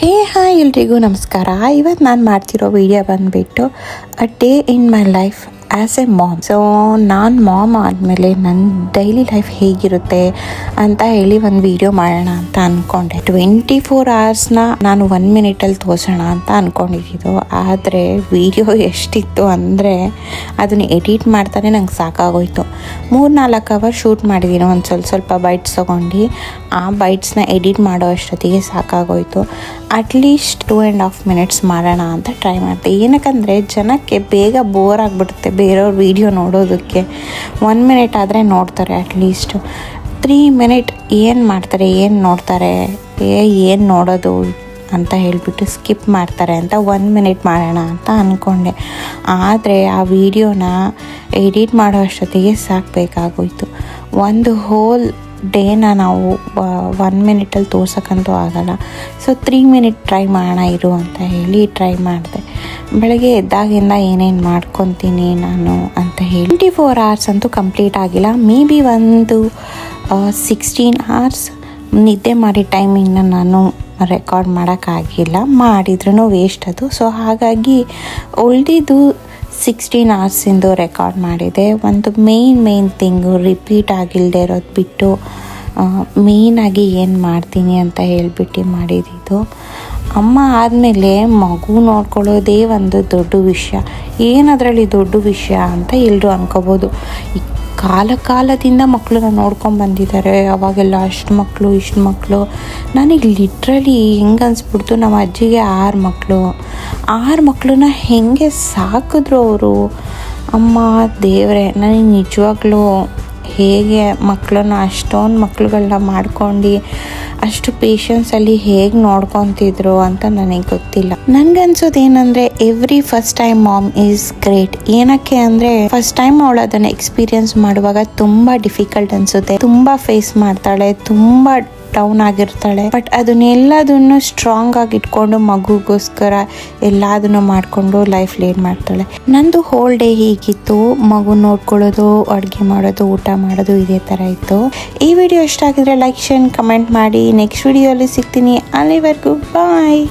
Hi ಎಲ್ರಿಗೂ ನಮಸ್ಕಾರ. ಇವತ್ತು ನಾನು ಮಾಡ್ತಿರೋ ವಿಡಿಯೋ ಬಂದುಬಿಟ್ಟು a day in my life as a mom. So ನಾನು ಮಾಮ್ ಆದಮೇಲೆ ನನ್ನ ಡೈಲಿ ಲೈಫ್ ಹೇಗಿರುತ್ತೆ ಅಂತ ಹೇಳಿ ಒಂದು ವಿಡಿಯೋ ಮಾಡೋಣ ಅಂತ ಅಂದ್ಕೊಂಡೆ. 24 hours ನಾನು 1 minute ತೋರಿಸೋಣ ಅಂತ ಅಂದ್ಕೊಂಡಿದ್ದು. ಆದರೆ ವಿಡಿಯೋ ಎಷ್ಟಿತ್ತು ಅಂದರೆ ಅದನ್ನು ಎಡಿಟ್ ಮಾಡ್ತಾನೆ ನಂಗೆ ಸಾಕಾಗೋಯ್ತು. 3-4 hour ಶೂಟ್ ಮಾಡಿದ್ದೀನಿ. ಒಂದು ಸ್ವಲ್ಪ ಬೈಟ್ಸ್ ತೊಗೊಂಡು ಆ ಬೈಟ್ಸ್ನ ಎಡಿಟ್ ಮಾಡೋ ಅಷ್ಟೊತ್ತಿಗೆ ಸಾಕಾಗೋಯ್ತು. ಅಟ್ಲೀಸ್ಟ್ 2.5 minutes ಮಾಡೋಣ ಅಂತ ಟ್ರೈ ಮಾಡ್ದೆ. ಏನಕ್ಕಂದರೆ ಜನಕ್ಕೆ ಬೇಗ ಬೋರ್ ಆಗಿಬಿಡುತ್ತೆ ಬೇರೆಯವ್ರ ವೀಡಿಯೋ ನೋಡೋದಕ್ಕೆ. 1 minute ಆದರೆ ನೋಡ್ತಾರೆ. ಅಟ್ಲೀಸ್ಟ್ 3 minute ಏನು ಮಾಡ್ತಾರೆ, ಏನು ನೋಡ್ತಾರೆ, ಏನು ನೋಡೋದು ಅಂತ ಹೇಳಿಬಿಟ್ಟು ಸ್ಕಿಪ್ ಮಾಡ್ತಾರೆ ಅಂತ 1 minute ಮಾಡೋಣ ಅಂತ ಅಂದ್ಕೊಂಡೆ. ಆದರೆ ಆ ವಿಡಿಯೋನ ಎಡಿಟ್ ಮಾಡೋ ಅಷ್ಟೊತ್ತಿಗೆ ಸಾಕಬೇಕಾಗೋಯ್ತು. ಒಂದು ಹೋಲ್ ಡೇನ ನಾವು 1 minute ತೋರ್ಸೋಕ್ಕಂತೂ ಆಗಲ್ಲ. ಸೊ 3 minute ಟ್ರೈ ಮಾಡೋಣ ಇರು ಅಂತ ಹೇಳಿ ಟ್ರೈ ಮಾಡಿದೆ. ಬೆಳಗ್ಗೆ ಎದ್ದಾಗಿಂದ ಏನೇನು ಮಾಡ್ಕೊತೀನಿ ನಾನು ಅಂತ ಹೇಳಿ 24 hours ಅಂತೂ ಕಂಪ್ಲೀಟ್ ಆಗಿಲ್ಲ. ಮೇ ಬಿ ಒಂದು 16 hours ನಿದ್ದೆ ಮಾಡಿ ಟೈಮಿಂಗ್ನ ನಾನು ರೆಕಾರ್ಡ್ ಮಾಡೋಕ್ಕಾಗಿಲ್ಲ. ಮಾಡಿದ್ರೂ ವೇಸ್ಟ್ ಅದು. ಸೊ ಹಾಗಾಗಿ ಉಳಿದಿದ್ದು 16 hours ರೆಕಾರ್ಡ್ ಮಾಡಿದೆ. ಒಂದು ಮೇನ್ ಥಿಂಗು ರಿಪೀಟ್ ಆಗಿಲ್ಲದೆ ಇರೋದು ಬಿಟ್ಟು ಮೇಯ್ನಾಗಿ ಏನು ಮಾಡ್ತೀನಿ ಅಂತ ಹೇಳ್ಬಿಟ್ಟು ಮಾಡಿದ್ದು. ಅಮ್ಮ ಆದಮೇಲೆ ಮಗು ನೋಡ್ಕೊಳ್ಳೋದೇ ಒಂದು ದೊಡ್ಡ ವಿಷಯ. ಏನದರಲ್ಲಿ ದೊಡ್ಡ ವಿಷಯ ಅಂತ ಎಲ್ಲರೂ ಅನ್ಕೋಬೋದು. ಈ ಕಾಲದಿಂದ ಮಕ್ಕಳನ್ನ ನೋಡ್ಕೊಂಡು ಬಂದಿದ್ದಾರೆ. ಅವಾಗೆಲ್ಲ ಅಷ್ಟು ಮಕ್ಕಳು ಇಷ್ಟು ಮಕ್ಕಳು. ನನಗೆ ಲಿಟ್ರಲಿ ಹೆಂಗೆ ಅನಿಸ್ಬಿಡ್ತು, ನಮ್ಮ ಅಜ್ಜಿಗೆ 6 ಮಕ್ಕಳು. 6 ಮಕ್ಕಳನ್ನ ಹೆಂಗೆ ಸಾಕಿದ್ರು ಅವರು. ಅಮ್ಮ ದೇವರೇ, ನನಗೆ ನಿಜವಾಗ್ಲೂ ಹೇಗೆ ಮಕ್ಕಳನ್ನ ಅಷ್ಟೊಂದು ಮಕ್ಕಳುಗಳನ್ನ ಮಾಡ್ಕೊಂಡು ಅಷ್ಟು ಪೇಷನ್ಸಲ್ಲಿ ಹೇಗೆ ನೋಡ್ಕೊತಿದ್ರು ಅಂತ ನನಗೆ ಗೊತ್ತಿಲ್ಲ. ನನಗನ್ಸೋದು ಏನಂದರೆ every first time mom is great. ಏನಕ್ಕೆ ಅಂದರೆ ಫಸ್ಟ್ ಟೈಮ್ ಅವಳು ಅದನ್ನು ಎಕ್ಸ್ಪೀರಿಯನ್ಸ್ ಮಾಡುವಾಗ ತುಂಬ ಡಿಫಿಕಲ್ಟ್ ಅನಿಸುತ್ತೆ. ತುಂಬ ಫೇಸ್ ಮಾಡ್ತಾಳೆ, ತುಂಬ ಡೌನ್ ಆಗಿರ್ತಾಳೆ. ಬಟ್ ಅದನ್ನೆಲ್ಲದನ್ನು ಸ್ಟ್ರಾಂಗ್ ಆಗಿ ಇಟ್ಕೊಂಡು ಮಗುಗೋಸ್ಕರ ಎಲ್ಲದನ್ನು ಮಾಡಿಕೊಂಡು ಲೈಫ್ ಲೀಡ್ ಮಾಡ್ತಾಳೆ. ನಂದು ಹೋಲ್ ಡೇ ಹೀಗಿತ್ತು. ಮಗು ನೋಡ್ಕೊಳ್ಳೋದು, ಅಡುಗೆ ಮಾಡೋದು, ಊಟ ಮಾಡೋದು ಇದೇ ಥರ ಇತ್ತು. ಈ ವಿಡಿಯೋ ಇಷ್ಟ ಆಗಿದ್ರೆ ಲೈಕ್, ಶೇರ್, ಕಮೆಂಟ್ ಮಾಡಿ. ನೆಕ್ಸ್ಟ್ ವಿಡಿಯೋಲಿ ಸಿಗ್ತೀನಿ. ಅಲ್ಲಿವರೆಗೂ ಬಾಯ್.